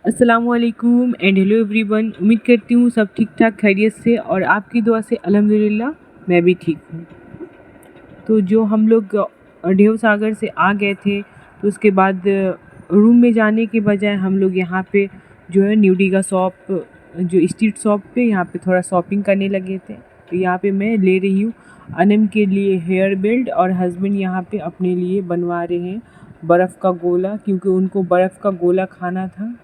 अस्सलामुअलैकुम and hello everyone. उम्मीद करती हूँ सब ठीक ठाक खैरियत से और आपकी दुआ से अल्हम्दुलिल्लाह मैं भी ठीक हूँ। तो जो हम लोग ढेव सागर से आ गए थे तो उसके बाद रूम में जाने के बजाय हम लोग यहाँ पे जो है न्यूडिगा शॉप, जो स्ट्रीट शॉप पे यहाँ पे थोड़ा शॉपिंग करने लगे थे। तो यहाँ पे मैं ले रही हूँ अनम के लिए हेयर बेल्ट और हस्बैंड यहाँ पे अपने लिए बनवा रहे हैं बर्फ़ का गोला, क्योंकि उनको बर्फ़ का गोला खाना था।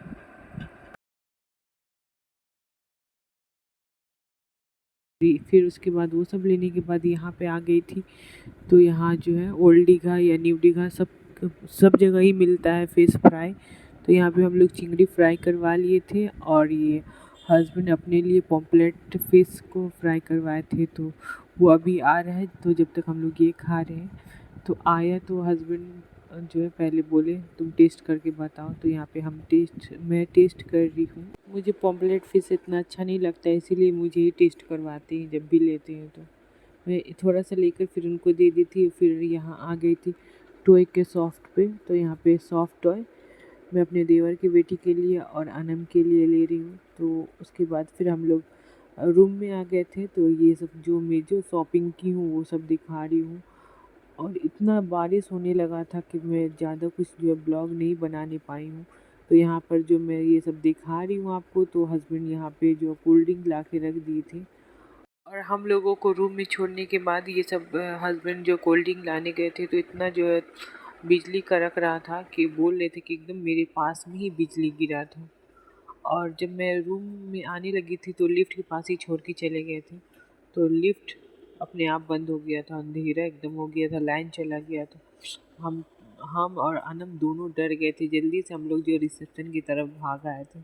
फिर उसके बाद वो सब लेने के बाद यहाँ पे आ गई थी। तो यहाँ जो है ओल्ड दीघा या न्यू दीघा सब जगह ही मिलता है फ़िश फ्राई। तो यहाँ पे हम लोग चिंगड़ी फ्राई करवा लिए थे और ये हस्बैंड अपने लिए पॉम्पलेट फ़िश को फ्राई करवाए थे। तो वो अभी आ रहा है, तो जब तक हम लोग ये खा रहे हैं। तो आया तो हस्बैंड जो है पहले बोले तुम टेस्ट करके बताओ। तो यहाँ पे मैं टेस्ट कर रही हूँ। मुझे पॉम्पलेट फ़िश इतना अच्छा नहीं लगता है, इसीलिए मुझे ही टेस्ट करवाते हैं जब भी लेते हैं। तो मैं थोड़ा सा लेकर फिर उनको दे दी थी। फिर यहाँ आ गई थी टॉय के सॉफ्ट पे। तो यहाँ पे सॉफ्ट टॉय मैं अपने देवर की बेटी के लिए और अनम के लिए ले रही हूँ। तो उसके बाद फिर हम लोग रूम में आ गए थे। तो ये सब जो शॉपिंग की हूँ वो सब दिखा रही हूँ। और इतना बारिश होने लगा था कि मैं ज़्यादा कुछ जो है ब्लॉग नहीं बनाने पाई हूँ। तो यहाँ पर जो मैं ये सब दिखा रही हूँ आपको, तो हस्बैंड यहाँ पे जो कोल्ड ड्रिंक ला के रख दिए थे। और हम लोगों को रूम में छोड़ने के बाद ये सब हस्बैंड जो कोल्ड ड्रिंक लाने गए थे, तो इतना जो है बिजली कड़क रहा था कि बोल रहे थे कि एकदम मेरे पास में ही बिजली गिरा था। और जब मैं रूम में आने लगी थी तो लिफ्ट के पास ही छोड़ के चले गए थे। तो लिफ्ट अपने आप बंद हो गया था, अंधेरा एकदम हो गया था, लाइन चला गया था। हम हम और अनम दोनों डर गए थे। जल्दी से हम लोग जो रिसेप्शन की तरफ भाग आए थे,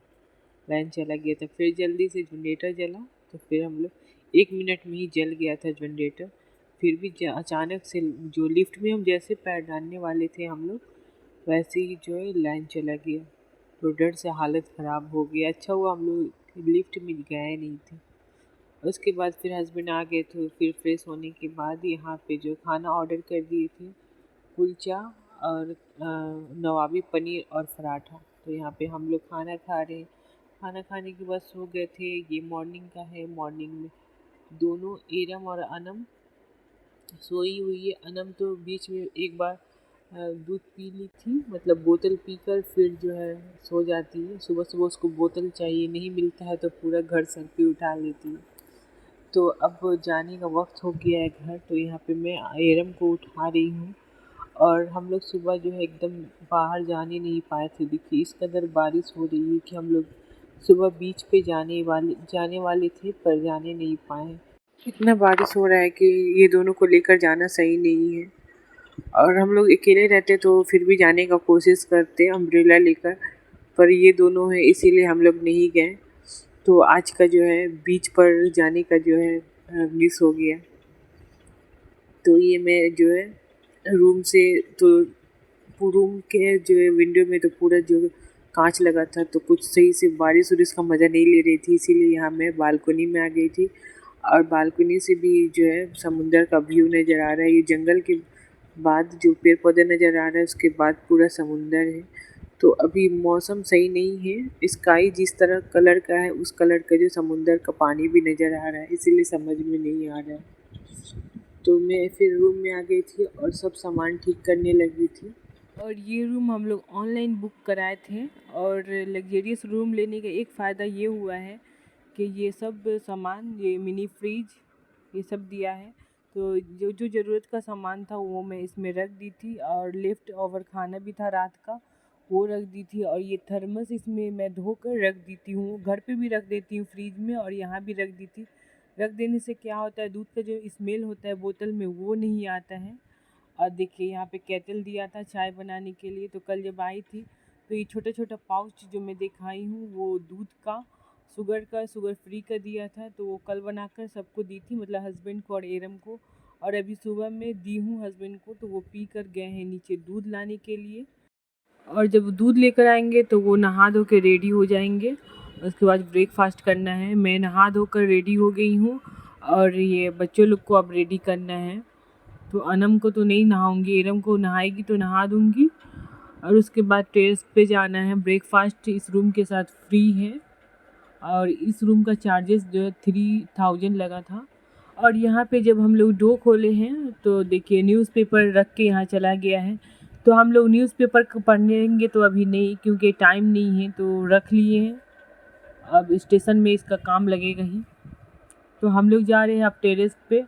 लाइन चला गया था। फिर जल्दी से जनरेटर जला, तो फिर हम लोग 1 मिनट में ही जल गया था जनरेटर। फिर भी अचानक से जो लिफ्ट में हम जैसे पैर डालने वाले थे हम लोग, वैसे ही जो है लाइन चला गया। तो डर से हालत ख़राब हो गई। अच्छा हुआ हम लोग लिफ्ट में गए नहीं थे। उसके बाद फिर हस्बैंड आ गए थे। फिर फ्रेश होने के बाद यहाँ पे जो खाना ऑर्डर कर दिए थे, कुलचा और नवाबी पनीर और पराठा। तो यहाँ पे हम लोग खाना खा रहे हैं। खाना खाने के बाद सो गए थे। ये मॉर्निंग का है। मॉर्निंग में दोनों एरम और अनम सोई हुई है। अनम तो बीच में एक बार दूध पी ली थी, मतलब बोतल पीकर फिर जो है सो जाती है। सुबह सुबह उसको बोतल चाहिए, नहीं मिलता है तो पूरा घर सर पे उठा लेती है। तो अब जाने का वक्त हो गया है घर। तो यहाँ पे मैं एरम को उठा रही हूँ। और हम लोग सुबह जो है एकदम बाहर जाने नहीं पाए थे। देखिए इस कदर बारिश हो रही है कि हम लोग सुबह बीच पे जाने वाले थे पर जाने नहीं पाए। इतना बारिश हो रहा है कि ये दोनों को लेकर जाना सही नहीं है। और हम लोग अकेले रहते तो फिर भी जाने का कोशिश करते अम्ब्रेला लेकर, पर ये दोनों हैं इसीलिए हम लोग नहीं गए। तो आज का जो है बीच पर जाने का जो है मिस हो गया। तो ये मैं जो है रूम से तो रूम के जो है विंडो में तो पूरा जो कांच लगा था, तो कुछ सही से बारिश उरिश का मज़ा नहीं ले रही थी, इसीलिए यहाँ मैं बालकनी में आ गई थी। और बालकनी से भी जो है समुंदर का व्यू नज़र आ रहा है। ये जंगल के बाद जो पेड़ पौधे नज़र आ रहा है, उसके बाद पूरा समुंदर है। तो अभी मौसम सही नहीं है। स्काई जिस तरह कलर का है उस कलर का जो समुंदर का पानी भी नज़र आ रहा है, इसीलिए समझ में नहीं आ रहा है। तो मैं फिर रूम में आ गई थी और सब सामान ठीक करने लगी थी। और ये रूम हम लोग ऑनलाइन बुक कराए थे। और लग्जरियस रूम लेने का एक फ़ायदा ये हुआ है कि ये सब सामान, ये मिनी फ्रिज, ये सब दिया है। तो जो जो ज़रूरत का सामान था वो मैं इसमें रख दी थी। और लेफ़्ट ओवर खाना भी था रात का, वो रख दी थी। और ये थर्मस इसमें मैं धोकर रख देती हूँ, घर पे भी रख देती हूँ फ्रिज में, और यहाँ भी रख दी थी। रख देने से क्या होता है, दूध का जो स्मेल होता है बोतल में वो नहीं आता है। और देखिए यहाँ पे केटल दिया था चाय बनाने के लिए। तो कल जब आई थी तो ये छोटा छोटा पाउच जो मैं दिखाई हूँ वो दूध का, शुगर फ्री का दिया था। तो वो कल बनाकर सबको दी थी, मतलब हस्बैंड को और एरम को। और अभी सुबह में दी हूँ हस्बैंड को, तो वो पी कर गए हैं नीचे दूध लाने के लिए। और जब दूध लेकर आएंगे तो वो नहा धो के रेडी हो जाएंगे। उसके बाद ब्रेकफास्ट करना है। मैं नहा धोकर रेडी हो गई हूँ और ये बच्चों लोग को अब रेडी करना है। तो अनम को तो नहीं नहाऊंगी, एरम को नहाएगी तो नहा दूंगी। और उसके बाद टेरेस पे जाना है। ब्रेकफास्ट इस रूम के साथ फ्री है और इस रूम का चार्जेस जो है 3000 लगा था। और यहाँ पे जब हम लोग डोर खोले हैं तो देखिए न्यूज़पेपर रख के यहाँ चला गया है। तो हम लोग न्यूज़पेपर पढ़ेंगे तो अभी नहीं, क्योंकि टाइम नहीं है, तो रख लिए हैं। अब स्टेशन में इसका काम लगेगा ही। तो हम लोग जा रहे हैं अब टेरेस पे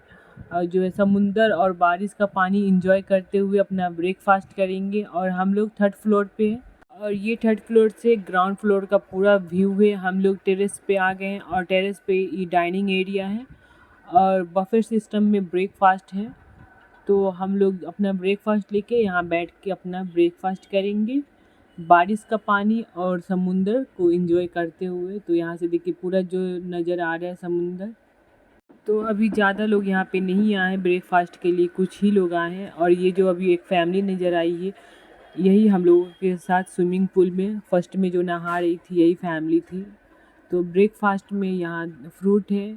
जो है समुंदर और बारिश का पानी एंजॉय करते हुए अपना ब्रेकफास्ट करेंगे। और हम लोग 3rd फ्लोर पे हैं और ये 3rd फ्लोर से ग्राउंड फ्लोर का पूरा व्यू है। हम लोग टेरेस पे आ गए हैं और टेरेस पे ये डाइनिंग एरिया है और बफे सिस्टम में ब्रेकफास्ट है। तो हम लोग अपना ब्रेकफास्ट लेके यहाँ बैठ के अपना ब्रेकफास्ट करेंगे बारिश का पानी और समुंदर को एंजॉय करते हुए। तो यहाँ से देखिए पूरा जो नज़र आ रहा है समुंदर। तो अभी ज़्यादा लोग यहाँ पे नहीं आए हैं ब्रेकफास्ट के लिए, कुछ ही लोग आए हैं। और ये जो अभी एक फैमिली नज़र आई है, यही हम लोगों के साथ स्विमिंग पूल में फर्स्ट में जो नहा रही थी, यही फैमिली थी। तो ब्रेकफास्ट में यहाँ फ्रूट है,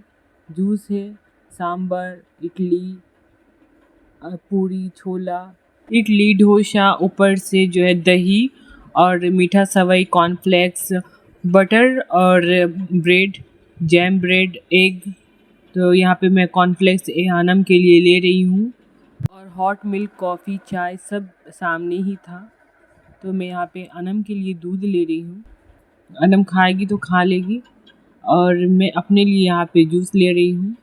जूस है, सांभर, इडली, पूरी, छोला, इडली, डोसा, ऊपर से जो है दही और मीठा सवई, कॉर्नफ्लेक्स, बटर और ब्रेड, जैम ब्रेड, एग। तो यहाँ पे मैं कॉर्नफ्लेक्स आनम के लिए ले रही हूँ और हॉट मिल्क, कॉफ़ी, चाय सब सामने ही था। तो मैं यहाँ पे अनम के लिए दूध ले रही हूँ। अनम खाएगी तो खा लेगी। और मैं अपने लिए यहाँ पे जूस ले रही हूँ।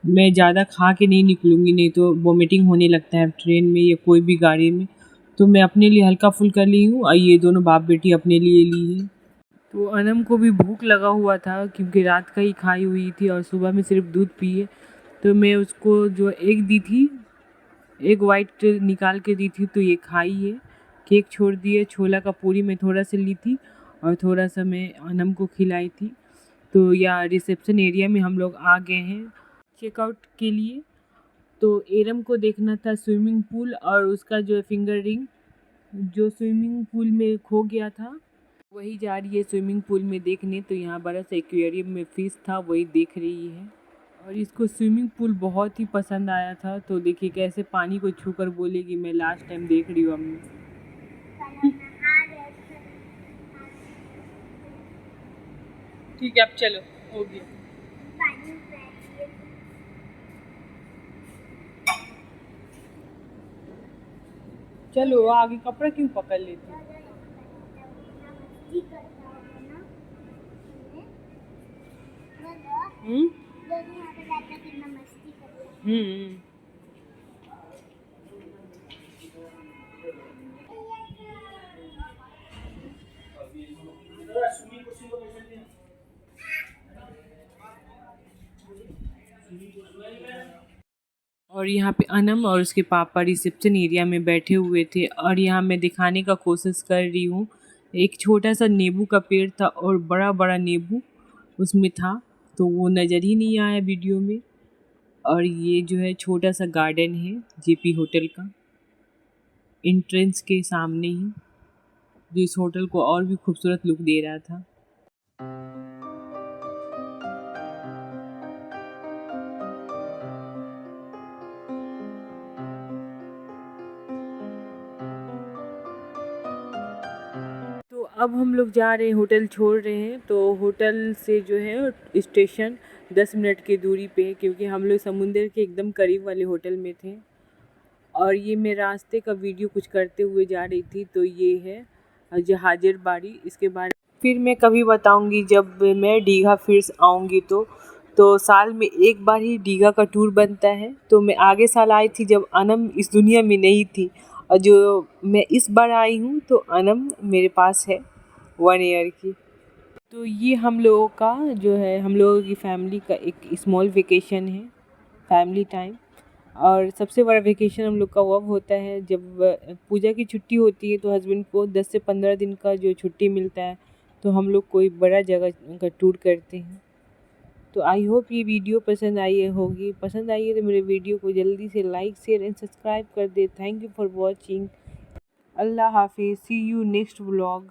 मैं ज़्यादा खा के नहीं निकलूँगी, नहीं तो वोमिटिंग होने लगता है ट्रेन में या कोई भी गाड़ी में। तो मैं अपने लिए हल्का फुल्का ली हूँ और ये दोनों बाप बेटी अपने लिए ली है। तो अनम को भी भूख लगा हुआ था क्योंकि रात का ही खाई हुई थी और सुबह में सिर्फ दूध पिए। तो मैं उसको जो एग दी थी, एग वाइट निकाल के दी थी, तो ये खाई है। केक छोड़ दिए, छोला का पूरी मैं थोड़ा सा ली थी और थोड़ा सा मैं अनम को खिलाई थी। तो या रिसेप्शन एरिया में हम लोग आ गए हैं चेकआउट के लिए। तो एरम को देखना था स्विमिंग पूल और उसका जो फिंगर रिंग जो स्विमिंग पूल में खो गया था, वही जा रही है स्विमिंग पूल में देखने। तो यहाँ बड़ा सा एक्वेरियम में फिश था, वही देख रही है। और इसको स्विमिंग पूल बहुत ही पसंद आया था। तो देखिए कैसे पानी को छूकर बोलेगी मैं लास्ट टाइम देख रही हूँ अम्मी। ठीक है अब चलो, हो गया। चलो आगे कपड़ा क्यों पकड़ लेती हो? और यहाँ पे अनम और उसके पापा रिसेप्शन एरिया में बैठे हुए थे और यहाँ मैं दिखाने का कोशिश कर रही हूँ। एक छोटा सा नींबू का पेड़ था और बड़ा बड़ा नींबू उसमें था, तो वो नज़र ही नहीं आया वीडियो में। और ये जो है छोटा सा गार्डन है जेपी होटल का, एंट्रेंस के सामने ही, जो इस होटल को और भी खूबसूरत लुक दे रहा था। तो अब हम लोग जा रहे हैं, होटल छोड़ रहे हैं। तो होटल से जो है स्टेशन 10 मिनट की दूरी पे है, क्योंकि हम लोग समुंदर के एकदम करीब वाले होटल में थे। और ये मैं रास्ते का वीडियो कुछ करते हुए जा रही थी। तो ये है जहाजिर बाड़ी, इसके बारे फिर मैं कभी बताऊंगी जब मैं दीघा फिर आऊँगी। तो साल में एक बार ही दीघा का टूर बनता है। तो मैं आगे साल आई थी जब अनम इस दुनिया में नहीं थी, और जो मैं इस बार आई हूँ तो अनम मेरे पास है 1 ईयर की। तो ये हम लोगों का जो है, हम लोगों की फैमिली का एक स्मॉल वेकेशन है, फैमिली टाइम। और सबसे बड़ा वेकेशन हम लोग का वो होता है जब पूजा की छुट्टी होती है, तो हस्बैंड को 10 से 15 दिन का जो छुट्टी मिलता है, तो हम लोग कोई बड़ा जगह का टूर करते हैं। तो आई होप ये वीडियो पसंद आई होगी। पसंद आई है तो मेरे वीडियो को जल्दी से लाइक, शेयर एंड सब्सक्राइब कर दे। Thank you for watching. अल्लाह हाफिज़, सी यू नेक्स्ट व्लॉग।